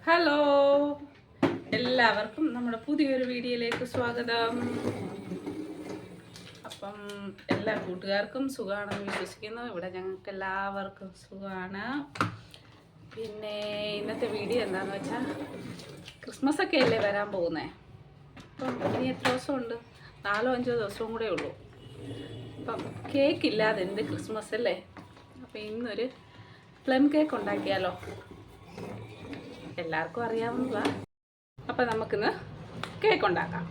Hello, എല്ലാവർക്കും നമ്മുടെ പുതിയൊരു വീഡിയോയിലേക്ക് സ്വാഗതം. അപ്പം എല്ലാ കൂട്ടുകാർക്കും സുഖമാണെന്ന് വിശ്വസിക്കുന്നു. ഇവിടെ ഞങ്ങൾക്ക് എല്ലാവർക്കും സുഖമാണ്. പിന്നെ ഇന്നത്തെ വീഡിയോ എന്താണെന്ന് വെച്ചാൽ, ക്രിസ്മസ് ഒക്കെ അല്ലേ വരാൻ പോകുന്നത്. അപ്പം ഇനി എത്ര ദിവസമുണ്ട്? 4-5 ദിവസവും കൂടെ ഉള്ളൂ. അപ്പം കേക്ക് ഇല്ലാതെ എന്ത് ക്രിസ്മസ് അല്ലേ. അപ്പം ഇന്നൊരു പ്ലം കേക്ക് ഉണ്ടാക്കിയാലോ? എല്ലാവർക്കും അറിയാവുന്നതാണ്. അപ്പം നമുക്കിന്ന് കേക്ക് ഉണ്ടാക്കാം.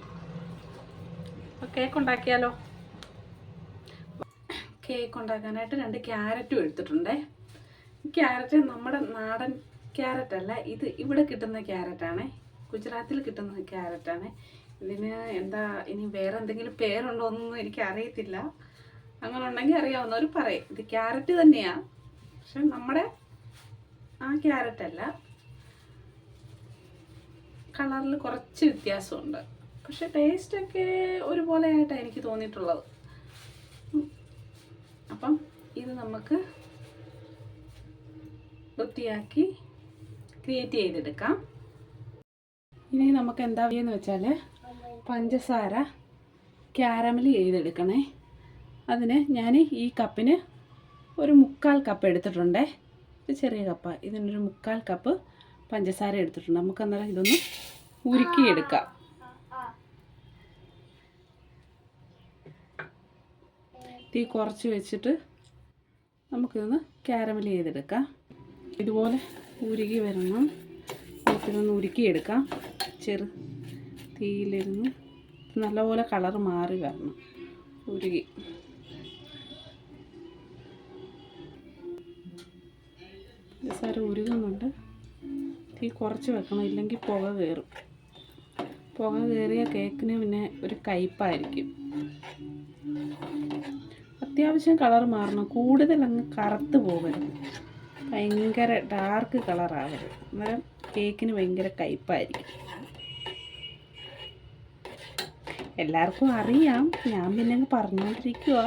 അപ്പോൾ കേക്ക് ഉണ്ടാക്കിയാലോ? കേക്ക് ഉണ്ടാക്കാനായിട്ട് 2 ക്യാരറ്റും എടുത്തിട്ടുണ്ടേ. ക്യാരറ്റ് നമ്മുടെ നാടൻ ക്യാരറ്റല്ല, ഇത് ഇവിടെ കിട്ടുന്ന ക്യാരറ്റാണ്, ഗുജറാത്തിൽ കിട്ടുന്ന ക്യാരറ്റാണ്. ഇതിന് എന്താ ഇനി വേറെ എന്തെങ്കിലും പേരുണ്ടോ എന്നൊന്നും എനിക്ക് അറിയത്തില്ല. അങ്ങനെ ഉണ്ടെങ്കിൽ അറിയാവുന്നവർ പറയും. ഇത് ക്യാരറ്റ് തന്നെയാണ്, പക്ഷെ നമ്മുടെ ആ ക്യാരറ്റല്ല. കളറിൽ കുറച്ച് വ്യത്യാസമുണ്ട്, പക്ഷെ ടേസ്റ്റൊക്കെ ഒരുപോലെ ആയിട്ടാണ് എനിക്ക് തോന്നിയിട്ടുള്ളത്. അപ്പം ഇത് നമുക്ക് വൃത്തിയാക്കി ക്രിയേറ്റ് ചെയ്തെടുക്കാം. ഇനി നമുക്ക് എന്താ ചെയ്യുന്നത് വെച്ചാൽ, പഞ്ചസാര ക്യാരമൽ ചെയ്തെടുക്കണേ. അതിന് ഞാൻ ഈ കപ്പിന് ഒരു 1/4 കപ്പ് എടുത്തിട്ടുണ്ടേ. ഇത് ചെറിയ കപ്പാണ്. ഇതിനൊരു 1/4 കപ്പ് പഞ്ചസാര എടുത്തിട്ടുണ്ട്. നമുക്ക് അന്നേരം ഇതൊന്ന് ഉരുക്കിയെടുക്കാം. തീ കുറച്ച് വെച്ചിട്ട് നമുക്കിതൊന്ന് ക്യാരമൽ ചെയ്തെടുക്കാം. ഇതുപോലെ ഉരുകി വരണം. നമുക്കിതൊന്ന് ഉരുക്കിയെടുക്കാം. ചെറു തീയിലിരുന്ന് നല്ലപോലെ കളർ മാറി വരണം. ഉരുകി പഞ്ചസാര ഉരുകുന്നുണ്ട്. തീ കുറച്ച് വെക്കണം, ഇല്ലെങ്കിൽ പുക കയറും. പുക കയറിയ കേക്കിന് പിന്നെ ഒരു കയ്പ്പായിരിക്കും. അത്യാവശ്യം കളർ മാറണം, കൂടുതൽ അങ്ങ് കറുത്ത് പോകരുത്, ഭയങ്കര ഡാർക്ക് കളറാവരുത്. അന്നേരം കേക്കിന് ഭയങ്കര കയ്പ്പായിരിക്കും. എല്ലാവർക്കും അറിയാം, ഞാൻ പിന്നെ അങ്ങ് പറഞ്ഞുകൊണ്ടിരിക്കുക.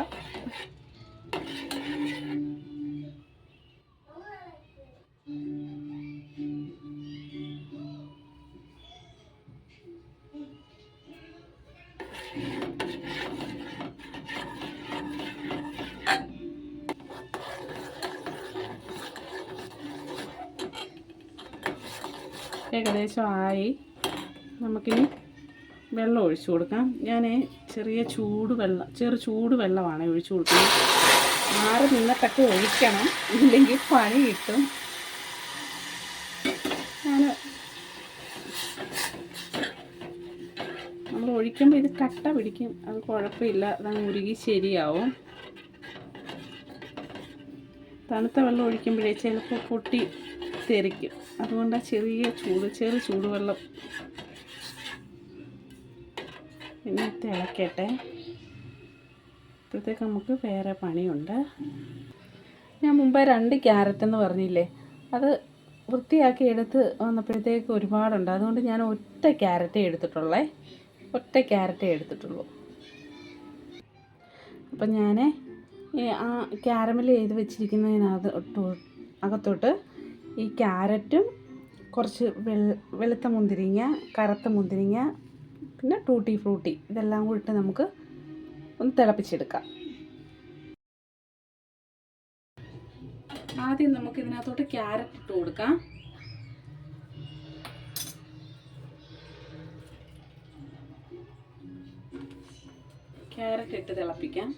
ഏകദേശം ആയി. നമുക്കിനി വെള്ളം ഒഴിച്ചു കൊടുക്കാം. ഞാൻ ചെറു ചൂട് വെള്ളമാണ് ഒഴിച്ചു കൊടുക്കുന്നത്. മാറി നിന്നിട്ടൊക്കെ ഒഴിക്കണം, ഇല്ലെങ്കിൽ പണി കിട്ടും. നമ്മൾ ഒഴിക്കുമ്പോൾ ഇത് കട്ട പിടിക്കും, അത് കുഴപ്പമില്ല, അതങ്ങ് ഉരുകി ശരിയാവും. തണുത്ത വെള്ളം ഒഴിക്കുമ്പോഴേ ചിലപ്പോൾ പൊട്ടി തെറിക്കും. അതുകൊണ്ടാണ് ചെറു ചൂടുവെള്ളം. പിന്നെ തിളക്കട്ടെ. ഇപ്പോഴത്തേക്ക് നമുക്ക് വേറെ പണിയുണ്ട്. ഞാൻ മുമ്പേ 2 ക്യാരറ്റ് എന്ന് പറഞ്ഞില്ലേ, അത് വൃത്തിയാക്കി എടുത്ത് വന്നപ്പോഴത്തേക്ക് ഒരുപാടുണ്ട്. അതുകൊണ്ട് ഞാൻ ഒറ്റ ക്യാരറ്റേ എടുത്തിട്ടുള്ളൂ. അപ്പം ഞാൻ ആ ക്യാരമൽ ചെയ്ത് അകത്തോട്ട് ഈ ക്യാരറ്റും കുറച്ച് വെളുത്ത മുന്തിരിങ്ങ, കറുത്ത മുന്തിരിങ്ങ, പിന്നെ ടൂട്ടി ഫ്രൂട്ടി, ഇതെല്ലാം കൂടി ഇട്ട് നമുക്ക് ഒന്ന് തിളപ്പിച്ചെടുക്കാം. ആദ്യം നമുക്ക് ഇതിനകത്തോട്ട് ക്യാരറ്റ് ഇട്ട് കൊടുക്കാം. ക്യാരറ്റ് ഇട്ട് തിളപ്പിക്കാം.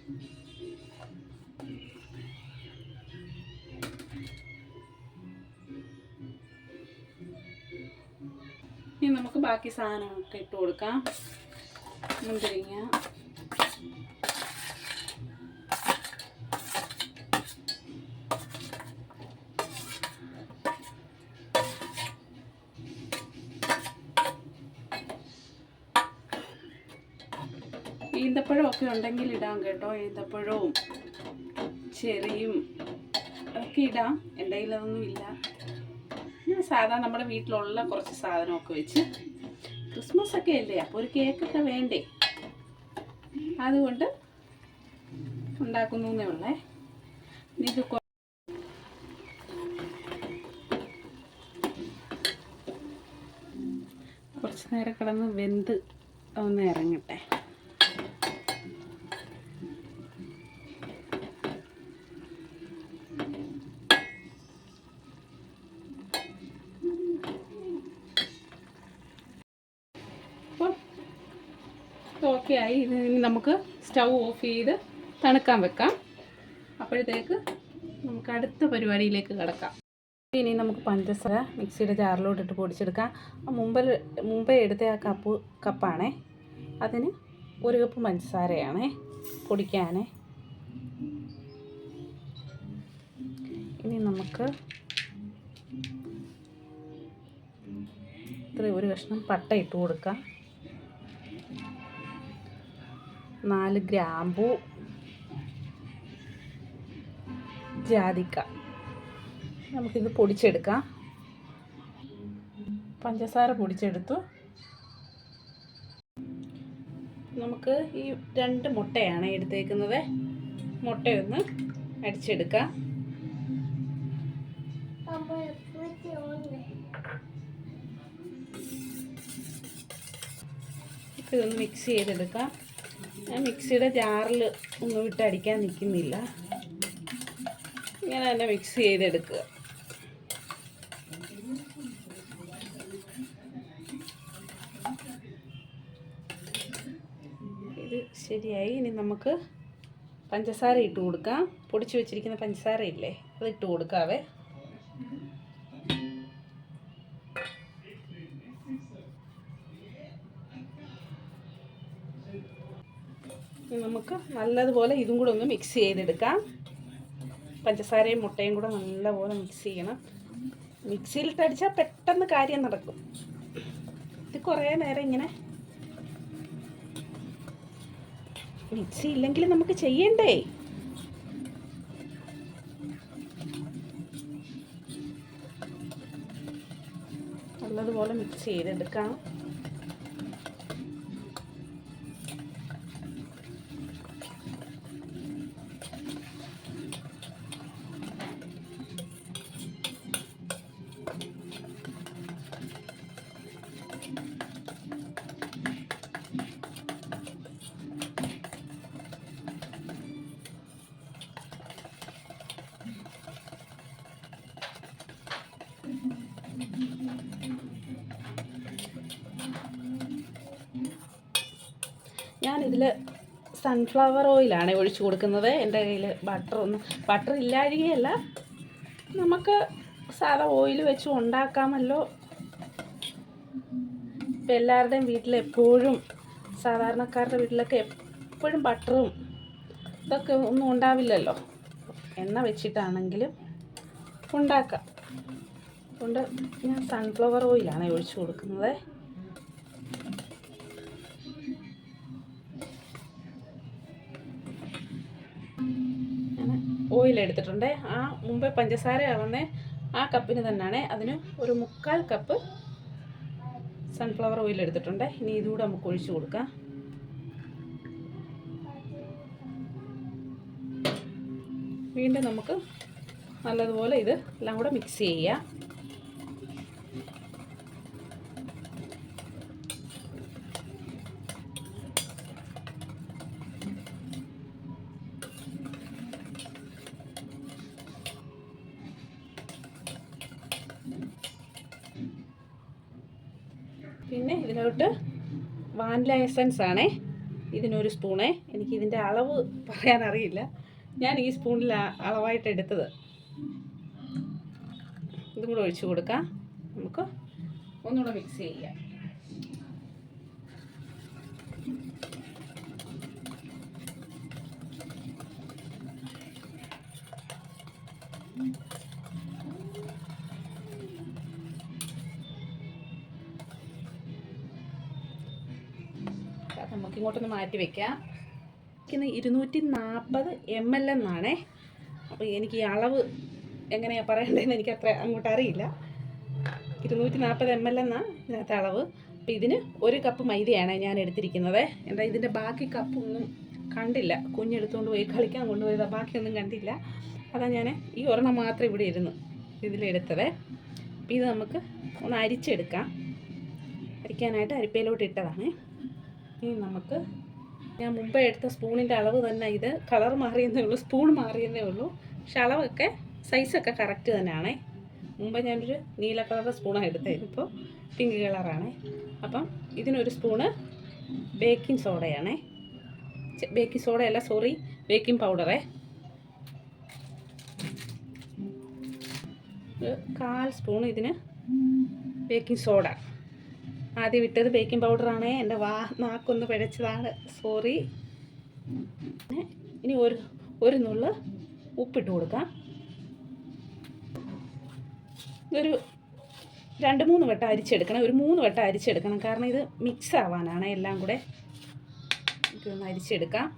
ഇനി നമുക്ക് ബാക്കി സാധനങ്ങളൊക്കെ ഇട്ട് കൊടുക്കാം. മുന്തിരിങ്ങ, ഈന്തപ്പഴം ഒക്കെ ഉണ്ടെങ്കിൽ ഇടാം കേട്ടോ. ഈന്തപ്പഴവും ചെറിയും ഒക്കെ ഇടാം. എൻ്റെ കയ്യിൽ അതൊന്നും ഇല്ല. ഞാൻ സാധാരണ നമ്മുടെ വീട്ടിലുള്ള കുറച്ച് സാധനമൊക്കെ വെച്ച്, ക്രിസ്മസ് ഒക്കെ അല്ലേ, അപ്പോൾ ഒരു കേക്കൊക്കെ വേണ്ടേ, അതുകൊണ്ട് ഉണ്ടാക്കുന്നു എന്നേ ഉള്ളേ. ഇത് കുറച്ച് നേരം കിടന്ന് വെന്ത് ഒന്ന് ഇറങ്ങട്ടെ. ഓക്കെ ആയി. ഇത് നമുക്ക് സ്റ്റൗ ഓഫ് ചെയ്ത് തണുക്കാൻ വെക്കാം. അപ്പോഴത്തേക്ക് നമുക്ക് അടുത്ത പരിപാടിയിലേക്ക് കിടക്കാം. ഇനി നമുക്ക് പഞ്ചസാര മിക്സിയുടെ ജാറിലോട്ടിട്ട് പൊടിച്ചെടുക്കാം. മുമ്പേ എടുത്ത ആ കപ്പാണേ, അതിന് 1 കപ്പ് പഞ്ചസാരയാണേ പൊടിക്കാനേ. ഇനി നമുക്ക് ഒരു കഷ്ണം പട്ട ഇട്ട് കൊടുക്കാം, 4 ഗ്രാമ്പൂ, ജാതിക്ക. നമുക്കിത് പൊടിച്ചെടുക്കാം. പഞ്ചസാര പൊടിച്ചെടുത്തു. നമുക്ക് ഈ 2 മുട്ടയാണ് എടുത്തേക്കുന്നത്. മുട്ടയൊന്ന് അടിച്ചെടുക്കാം. ഇതൊന്ന് മിക്സ് ചെയ്തെടുക്കാം. ഞാൻ മിക്സിയുടെ ജാറിൽ ഒന്നും ഇട്ട് അടിക്കാൻ നിൽക്കുന്നില്ല, ഇങ്ങനെ തന്നെ മിക്സ് ചെയ്തെടുക്കുക. ഇത് ശരിയായി. ഇനി നമുക്ക് പഞ്ചസാര ഇട്ട് കൊടുക്കാം. പൊടിച്ച് വെച്ചിരിക്കുന്ന പഞ്ചസാര ഇല്ലേ, അത് ഇട്ട് കൊടുക്കാവേ. നമുക്ക് നല്ലതുപോലെ ഇതും കൂടെ ഒന്ന് മിക്സ് ചെയ്തെടുക്കാം. പഞ്ചസാരയും മുട്ടയും കൂടെ നല്ലപോലെ മിക്സ് ചെയ്യണം. മിക്സിയിലിട്ടടിച്ചാൽ പെട്ടെന്ന് കാര്യം നടക്കും. ഇത് കുറേ നേരം ഇങ്ങനെ മിക്സി ഇല്ലെങ്കിൽ നമുക്ക് ചെയ്യണ്ടേ. നല്ലതുപോലെ മിക്സ് ചെയ്തെടുക്കാം. ഞാനിതിൽ സൺഫ്ലവർ ഓയിലാണ് ഒഴിച്ചു കൊടുക്കുന്നത്. എൻ്റെ കയ്യിൽ ബട്ടർ ഇല്ലാഴികയല്ല, നമുക്ക് സാധാ ഓയിൽ വെച്ച് ഉണ്ടാക്കാമല്ലോ. ഇപ്പം എല്ലാവരുടെയും വീട്ടിൽ എപ്പോഴും, സാധാരണക്കാരുടെ വീട്ടിലൊക്കെ എപ്പോഴും ബട്ടറും ഇതൊക്കെ ഒന്നും ഉണ്ടാവില്ലല്ലോ. എണ്ണ വെച്ചിട്ടാണെങ്കിലും ഉണ്ടാക്കാം. അതുകൊണ്ട് ഞാൻ സൺഫ്ലവർ ഓയിലാണ് ഒഴിച്ചു കൊടുക്കുന്നത്. ഓയിൽ എടുത്തിട്ടുണ്ട്. ആ മുമ്പേ പഞ്ചസാര അളന്നേ ആ കപ്പിന് തന്നെയാണ്. അതിന് ഒരു 3/4 കപ്പ് സൺഫ്ലവർ ഓയിൽ എടുത്തിട്ടുണ്ട്. ഇനി ഇതുകൂടെ നമുക്ക് ഒഴിച്ചു കൊടുക്കാം. വീണ്ടും നമുക്ക് നല്ലതുപോലെ ഇത് എല്ലാം കൂടെ മിക്സ് ചെയ്യാം. പിന്നെ ഇതിലോട്ട് വാനില എസൻസ് ആണേ, ഇതിനൊരു സ്പൂണേ. എനിക്കിതിൻ്റെ അളവ് പറയാനറിയില്ല, ഞാൻ ഈ സ്പൂണിൽ അളവായിട്ട് എടുത്തത്. ഇതും കൂടെ ഒഴിച്ചു കൊടുക്കാം. നമുക്ക് ഒന്നുകൂടെ മിക്സ് ചെയ്യാം. നമുക്കിങ്ങോട്ടൊന്ന് മാറ്റി വയ്ക്കാം. 240 ml എന്നാണേ. അപ്പോൾ എനിക്ക് ഈ അളവ് എങ്ങനെയാണ് പറയേണ്ടതെന്ന് എനിക്ക് അത്ര അങ്ങോട്ട് അറിയില്ല. 240 ml എന്നാണ് ഇതിനകത്ത് അളവ്. അപ്പോൾ ഇതിന് 1 കപ്പ് മൈദയാണ് ഞാൻ എടുത്തിരിക്കുന്നത്. എന്താ ഇതിൻ്റെ ബാക്കി കപ്പൊന്നും കണ്ടില്ല, കുഞ്ഞെടുത്തുകൊണ്ട് പോയി കളിക്കാൻ കൊണ്ടുപോയതാണ്, ബാക്കിയൊന്നും കണ്ടില്ല. അതാ ഞാൻ ഈ ഒരെണ്ണം മാത്രം ഇവിടെ ഇതിലെടുത്തത്. അപ്പോൾ ഇത് നമുക്ക് ഒന്ന് അരിച്ചെടുക്കാം. അരിക്കാനായിട്ട് അരിപ്പയിലോട്ട് ഇട്ടതാണ്. ഇനി നമുക്ക് ഞാൻ മുമ്പേ എടുത്ത സ്പൂണിൻ്റെ അളവ് തന്നെ ഇത്. കളർ മാറിയെന്നേ ഉള്ളൂ, സ്പൂൺ മാറിയെന്നേ ഉള്ളൂ. പക്ഷെ അളവൊക്കെ സൈസൊക്കെ കറക്റ്റ് തന്നെയാണ്. മുമ്പ് ഞാനൊരു നീല കളർ സ്പൂണാണ് എടുത്തത്, ഇതിപ്പോൾ പിങ്ക് കളറാണ്. അപ്പം ഇതിനൊരു സ്പൂണ് ബേക്കിംഗ് സോഡയാണേ. ബേക്കിംഗ് സോഡയല്ല, സോറി, ബേക്കിംഗ് പൗഡറേ. 1/4 സ്പൂൺ ഇതിന് ബേക്കിംഗ് സോഡ. ആദ്യം ഇട്ടത് ബേക്കിംഗ് പൗഡറാണ്. എൻ്റെ നാക്കൊന്ന് പിഴച്ചതാണ്, സോറി. ഇനി ഒരു നുള്ള് ഉപ്പിട്ട് കൊടുക്കാം. ഇതൊരു 2-3 വട്ടം അരിച്ചെടുക്കണം. ഒരു 3 വട്ടം അരിച്ചെടുക്കണം, കാരണം ഇത് മിക്സ് ആവാനാണ്. എല്ലാം കൂടെ ഇതൊന്ന് അരിച്ചെടുക്കാം.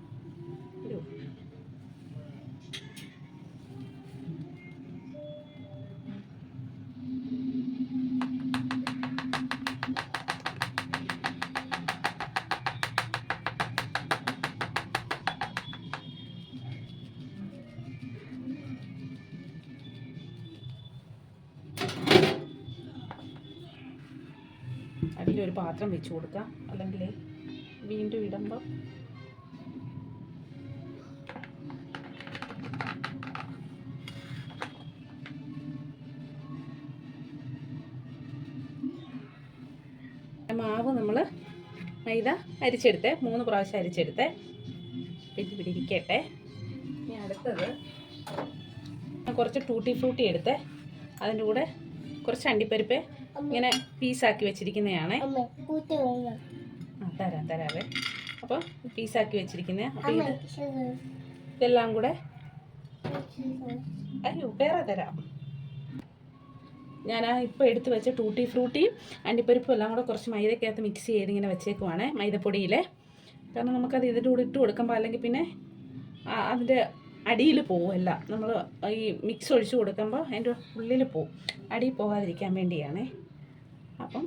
അതിലൊരു പാത്രം വെച്ച് കൊടുക്കാം, അല്ലെങ്കിൽ വീണ്ടും ഇടുമ്പോൾ മാവ് നമ്മൾ മൈദ അരിച്ചെടുത്തേ, 3 പ്രാവശ്യം അരിച്ചെടുത്തേ. ഇവിടെ ഇരിക്കട്ടെ. ഇനി അടുത്തത് കുറച്ച് ടൂട്ടി ഫ്രൂട്ടി എടുത്തേ. അതിൻ്റെ കൂടെ കുറച്ച് അണ്ടിപ്പരിപ്പ് ഇങ്ങനെ പീസാക്കി വെച്ചിരിക്കുന്നതാണ്. തരാവേ. അപ്പോൾ പീസാക്കി വെച്ചിരിക്കുന്നത്. അപ്പോൾ ഇതെല്ലാം കൂടെ വേറെ തരാം. ഞാൻ ഇപ്പോൾ എടുത്ത് വെച്ച ടൂട്ടി ഫ്രൂട്ടിയും അണ്ടിപ്പരിപ്പും എല്ലാം കൂടെ കുറച്ച് മൈദക്കകത്ത് മിക്സ് ചെയ്ത് ഇങ്ങനെ വെച്ചേക്കുവാണ്, മൈദപ്പൊടിയിൽ. കാരണം നമുക്കത് ഇതിൻ്റെ കൂടെ ഇട്ട് കൊടുക്കുമ്പോൾ അല്ലെങ്കിൽ പിന്നെ അതിൻ്റെ അടിയിൽ പോവും എല്ലാം. നമ്മൾ ഈ മിക്സ് ഒഴിച്ച് കൊടുക്കുമ്പോൾ അതിൻ്റെ ഉള്ളിൽ പോവും, അടിയിൽ പോകാതിരിക്കാൻ വേണ്ടിയാണ്. അപ്പം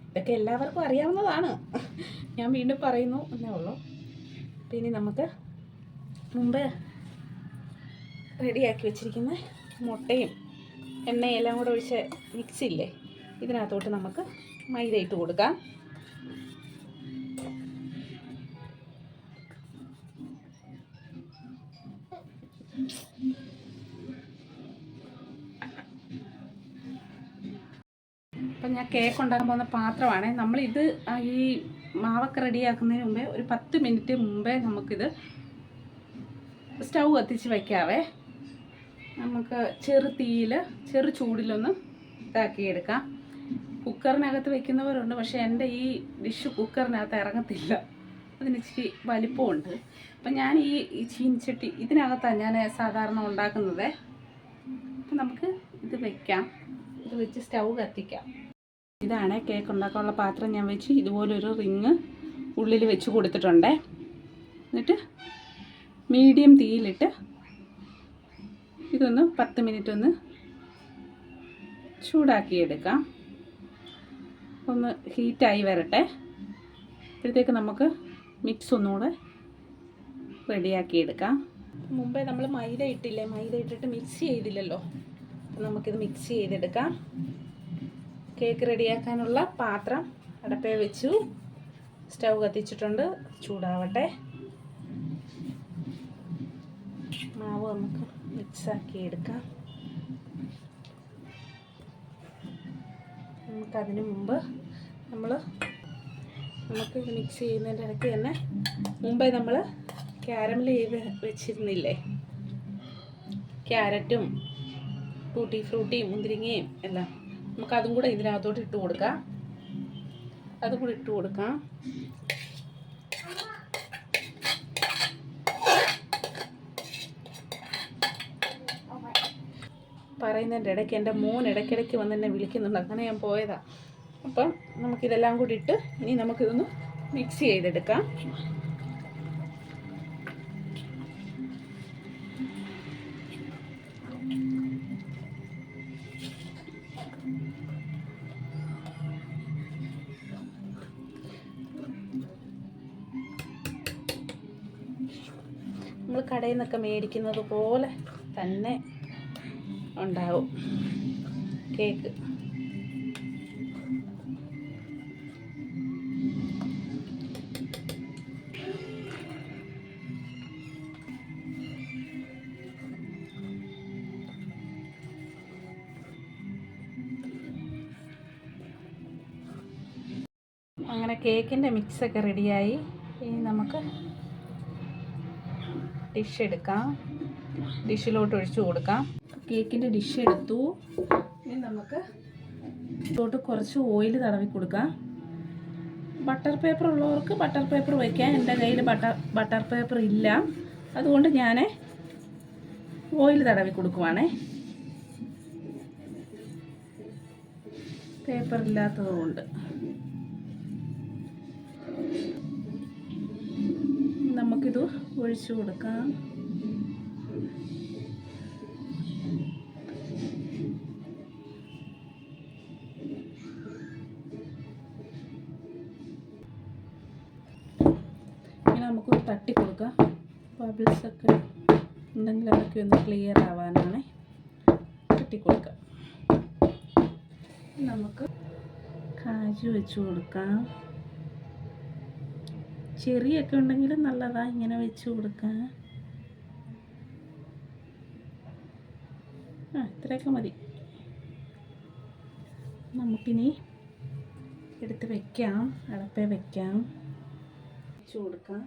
ഇതൊക്കെ എല്ലാവർക്കും അറിയാവുന്നതാണ്, ഞാൻ വീണ്ടും പറയുന്നു എന്നേ ഉള്ളൂ. പിന്നെ നമുക്ക് മുമ്പ് റെഡിയാക്കി വെച്ചിരിക്കുന്ന മുട്ടയും എണ്ണയും എല്ലാം കൂടെ ഒഴിച്ച് മിക്സില്ലേ, ഇതിനകത്തോട്ട് നമുക്ക് മൈദ ഇട്ട് കൊടുക്കാം. അപ്പം ഞാൻ കേക്ക് ഉണ്ടാക്കാൻ പോകുന്ന പാത്രമാണ്. നമ്മളിത് ഈ മാവൊക്കെ റെഡിയാക്കുന്നതിന് മുമ്പേ ഒരു 10 മിനിറ്റ് മുമ്പേ നമുക്കിത് സ്റ്റൗ കത്തിച്ച് വയ്ക്കാവേ. നമുക്ക് ചെറു തീയിൽ ചെറു ചൂടിലൊന്ന് ഇതാക്കിയെടുക്കാം. കുക്കറിനകത്ത് വെക്കുന്നവരുണ്ട്, പക്ഷേ എൻ്റെ ഈ ഡിഷ് കുക്കറിനകത്ത് ഇറങ്ങത്തില്ല, അതിന് ഇച്ചിരി വലിപ്പമുണ്ട്. അപ്പം ഞാൻ ഈ ചീനിച്ചട്ടി ഇതിനകത്താണ് ഞാൻ സാധാരണ ഉണ്ടാക്കുന്നത്. അപ്പം നമുക്ക് ഇത് വയ്ക്കാം, ഇത് വെച്ച് സ്റ്റൗ കത്തിക്കാം. ഇതാണ് കേക്ക് ഉണ്ടാക്കാനുള്ള പാത്രം. ഞാൻ വെച്ച് ഇതുപോലൊരു റിങ് ഉള്ളിൽ വെച്ച് കൊടുത്തിട്ടുണ്ട്. എന്നിട്ട് മീഡിയം തീയിലിട്ട് ഇതൊന്ന് 10 മിനിറ്റ് ഒന്ന് ചൂടാക്കിയെടുക്കാം. ഒന്ന് ഹീറ്റായി വരട്ടെ. അപ്പോഴത്തേക്ക് നമുക്ക് മിക്സ് ഒന്നുകൂടെ റെഡിയാക്കിയെടുക്കാം. മുമ്പേ നമ്മൾ മൈദ ഇട്ടില്ലേ, മൈദ ഇട്ടിട്ട് മിക്സ് ചെയ്തില്ലല്ലോ. അപ്പോൾ നമുക്കിത് മിക്സ് ചെയ്തെടുക്കാം. കേക്ക് റെഡിയാക്കാനുള്ള പാത്രം അടപ്പേ വെച്ചു, സ്റ്റൗ കത്തിച്ചിട്ടുണ്ട്, ചൂടാവട്ടെ. മാവ് നമുക്ക് മിക്സാക്കി എടുക്കാം. നമുക്കതിന് മുമ്പ് നമുക്ക് ഇത് മിക്സ് ചെയ്യുന്നതിൻ്റെ ഇടയ്ക്ക് തന്നെ മുമ്പേ നമ്മൾ ക്യാരമൽ ചെയ്ത് വെച്ചിരുന്നില്ലേ, ക്യാരറ്റും ടൂട്ടി ഫ്രൂട്ടിയും മുന്തിരിങ്ങയും എല്ലാം, നമുക്കതും കൂടെ ഇതിനകത്തോട്ട് ഇട്ട് കൊടുക്കാം. അതും കൂടി ഇട്ട് കൊടുക്കാം. പറയുന്നതിൻ്റെ ഇടയ്ക്ക് എൻ്റെ മോൻ ഇടയ്ക്കിടയ്ക്ക് വന്ന് എന്നെ വിളിക്കുന്നുണ്ട്, അങ്ങനെ ഞാൻ പോയതാണ്. അപ്പം നമുക്കിതെല്ലാം കൂടി ഇട്ട് ഇനി നമുക്കിതൊന്ന് മിക്സ് ചെയ്തെടുക്കാം. നമ്മൾ കടയിൽ നിന്നൊക്കെ മേടിക്കുന്നത് പോലെ തന്നെ ഉണ്ടാവും കേക്ക്. അങ്ങനെ കേക്കിൻ്റെ മിക്സൊക്കെ റെഡിയായി. ഇനി നമുക്ക് ഡിഷ് എടുക്കാം, ഡിഷിലോട്ട് ഒഴിച്ചു കൊടുക്കാം. കേക്കിൻ്റെ ഡിഷ് എടുത്തു. ഇനി നമുക്ക് ഇതിലോട്ട് കുറച്ച് ഓയിൽ തടവി കൊടുക്കാം. ബട്ടർ പേപ്പർ ഉള്ളവർക്ക് ബട്ടർ പേപ്പർ വയ്ക്കാം. എൻ്റെ കയ്യിൽ ബട്ടർ പേപ്പർ ഇല്ല, അതുകൊണ്ട് ഞാൻ ഓയിൽ തടവി കൊടുക്കുവാണേ. പേപ്പർ ഇല്ലാത്തത് കൊണ്ട് നമുക്കിത് ഒഴിച്ചു കൊടുക്കാം. ഇങ്ങനെ നമുക്ക് തട്ടി കൊടുക്കാം. ബബിൾസൊക്കെ ഉണ്ടെങ്കിൽ അതൊക്കെ ഒന്ന് ക്ലിയർ ആവാനാണ് തട്ടി കൊടുക്കാം. നമുക്ക് കാജു വെച്ച് കൊടുക്കാം. ചെറിയൊക്കെ ഉണ്ടെങ്കിലും നല്ലതാണ് ഇങ്ങനെ വെച്ച് കൊടുക്കാൻ. ഇത്രയൊക്കെ മതി. നമുക്കിനി എടുത്ത് വയ്ക്കാം, അടപ്പേ വയ്ക്കാം, വെച്ച് കൊടുക്കാം.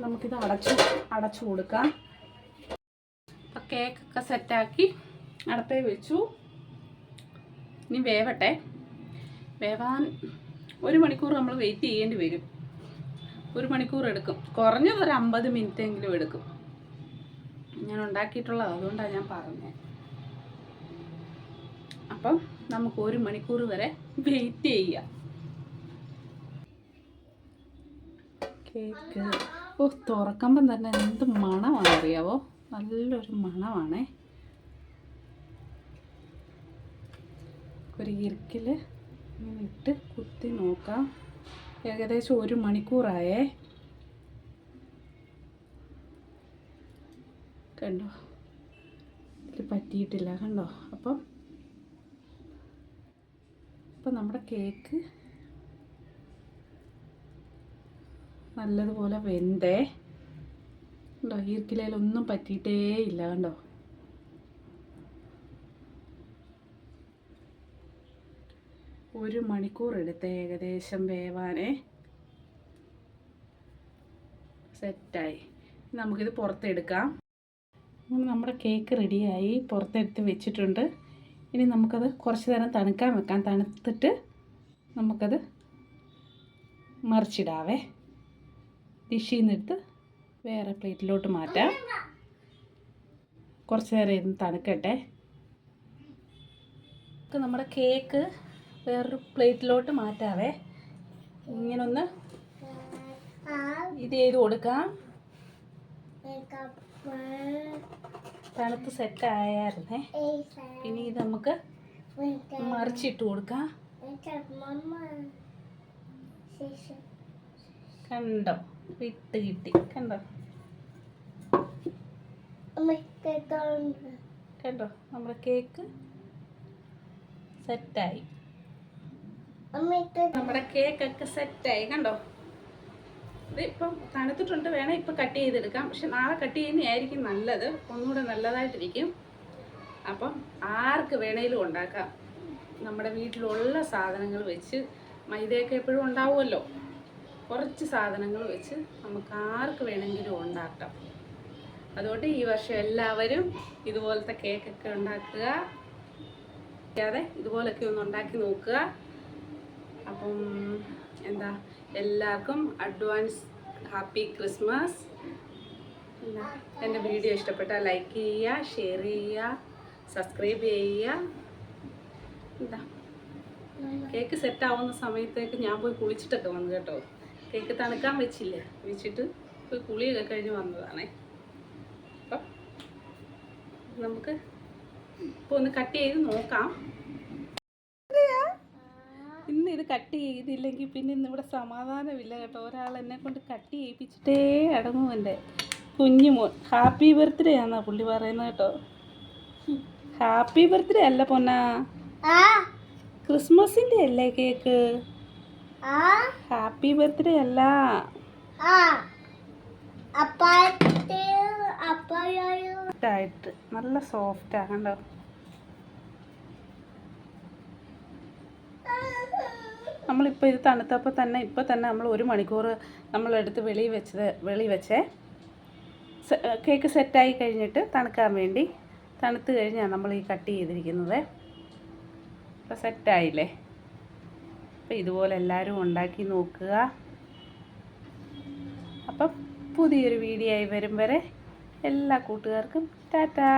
നമുക്കിത് അടച്ചു കൊടുക്കാം. അപ്പം കേക്കൊക്കെ സെറ്റാക്കി അടപ്പേ വെച്ചു. ഇനി വേവട്ടെ. വേവാൻ 1 മണിക്കൂർ നമ്മൾ വെയിറ്റ് ചെയ്യേണ്ടി വരും. 1 മണിക്കൂർ എടുക്കും, കുറഞ്ഞത് ഒരു 50 മിനിറ്റെങ്കിലും എടുക്കും. ഞാൻ ഉണ്ടാക്കിയിട്ടുള്ളത് അതുകൊണ്ടാണ് ഞാൻ പറഞ്ഞത്. അപ്പം നമുക്ക് 1 മണിക്കൂർ വരെ വെയിറ്റ് ചെയ്യാം. കേക്ക് തുറക്കുമ്പം തന്നെ എന്ത് മണമാണ് അറിയാവോ? നല്ലൊരു മണമാണേ. ഒരു ഇറുക്കിൽ ഇങ്ങനെ ഇട്ട് കുത്തി നോക്കാം. ഏകദേശം 1 മണിക്കൂറായേ. കണ്ടോ, ഇത് പറ്റിയിട്ടില്ല, കണ്ടോ? അപ്പം നമ്മുടെ കേക്ക് നല്ലതുപോലെ വെന്തേ. കണ്ടോ, ഈർക്കിലൊന്നും പറ്റിയിട്ടേ ഇല്ല. കണ്ടോ, 1 മണിക്കൂർ എടുത്ത് ഏകദേശം വേവാനേ. സെറ്റായി. നമുക്കിത് പുറത്തെടുക്കാം. നമ്മുടെ കേക്ക് റെഡിയായി, പുറത്തെടുത്ത് വെച്ചിട്ടുണ്ട്. ഇനി നമുക്കത് കുറച്ച് നേരം തണുക്കാൻ വെക്കാം. തണുത്തിട്ട് നമുക്കത് മറിച്ചിടാവേ. ഡിഷിൽ നിന്നെടുത്ത് വേറെ പ്ലേറ്റിലോട്ട് മാറ്റാം. കുറച്ച് നേരം ഇരുന്ന് തണുക്കട്ടെ. നമ്മുടെ കേക്ക് വേറൊരു പ്ലേറ്റിലോട്ട് മാറ്റാവേ. ഇങ്ങനൊന്ന് ഇത് ചെയ്ത് കൊടുക്കാം. തണുത്ത് സെറ്റായായിരുന്നേ. ഇനി ഇത് നമുക്ക് മറിച്ചിട്ട് കൊടുക്കാം. കണ്ടോ, വിട്ട് കിട്ടി. കണ്ടോ കണ്ടോ, നമ്മുടെ കേക്ക് സെറ്റായി. നമ്മുടെ കേക്കൊക്കെ സെറ്റായി. കണ്ടോ, ഇത് ഇപ്പം തണുത്തിട്ടുണ്ട്. വേണം ഇപ്പം കട്ട് ചെയ്തെടുക്കാം. പക്ഷെ നാളെ കട്ട് ചെയ്യുന്നതായിരിക്കും നല്ലത്, ഒന്നുകൂടെ നല്ലതായിട്ടിരിക്കും. അപ്പം ആർക്ക് വേണേലും ഉണ്ടാക്കാം. നമ്മുടെ വീട്ടിലുള്ള സാധനങ്ങൾ വെച്ച്, മൈദയൊക്കെ എപ്പോഴും ഉണ്ടാവുമല്ലോ, കുറച്ച് സാധനങ്ങൾ വെച്ച് നമുക്ക് ആർക്ക് വേണമെങ്കിലും ഉണ്ടാക്കാം. അതുകൊണ്ട് ഈ വർഷം എല്ലാവരും ഇതുപോലത്തെ കേക്കൊക്കെ ഉണ്ടാക്കുക. ഇതുപോലൊക്കെ ഒന്ന് ഉണ്ടാക്കി നോക്കുക. അപ്പം എന്താ, എല്ലാവർക്കും അഡ്വാൻസ് ഹാപ്പി ക്രിസ്മസ്. എൻ്റെ വീഡിയോ ഇഷ്ടപ്പെട്ടാൽ ലൈക്ക് ചെയ്യുക, ഷെയർ ചെയ്യുക, സബ്സ്ക്രൈബ് ചെയ്യുക. എന്താ, കേക്ക് സെറ്റാവുന്ന സമയത്തേക്ക് ഞാൻ പോയി കുളിച്ചിട്ടൊക്കെ വന്നു കേട്ടോ. കേക്ക് തണുക്കാൻ വെച്ചിട്ട് പോയി കുളിയൊക്കെ കഴിഞ്ഞ് വന്നതാണേ. അപ്പം നമുക്ക് ഇപ്പോൾ ഒന്ന് കട്ട് ചെയ്ത് നോക്കാം. ഇന്ന് ഇത് കട്ട് ചെയ്തില്ലെങ്കിൽ പിന്നെ ഇന്നിവിടെ സമാധാനമില്ല കേട്ടോ. ഒരാൾ എന്നെ കൊണ്ട് കട്ട് ചെയ്യിപ്പിച്ചിട്ടേ അടങ്ങും. എൻ്റെ കുഞ്ഞുമോൻ ഹാപ്പി ബർത്ത്ഡേ ആണെന്നാ പുള്ളി പറയുന്നത് കേട്ടോ. ഹാപ്പി ബർത്ത്ഡേ അല്ല പൊന്നാ, ക്രിസ്മസിൻ്റെ അല്ലേ കേക്ക്. ഹാപ്പി ബർത്ത്ഡേ അല്ല. ആയിട്ട് നല്ല സോഫ്റ്റാണ് കണ്ടോ. നമ്മളിപ്പോൾ ഇത് തണുത്തപ്പോൾ തന്നെ ഇപ്പോൾ തന്നെ നമ്മൾ 1 മണിക്കൂർ നമ്മളെടുത്ത് വെളിയിൽ വെച്ചേ കേക്ക് സെറ്റായി കഴിഞ്ഞിട്ട് തണുക്കാൻ വേണ്ടി. തണുത്ത് കഴിഞ്ഞാൽ നമ്മൾ ഈ കട്ട് ചെയ്തിരിക്കുന്നത്. ഇപ്പോൾ സെറ്റായില്ലേ. അപ്പോൾ ഇതുപോലെ എല്ലാവരും ഉണ്ടാക്കി നോക്കുക. അപ്പം പുതിയൊരു വീഡിയോ ആയി വരും വരെ എല്ലാ കൂട്ടുകാർക്കും ടാറ്റാ.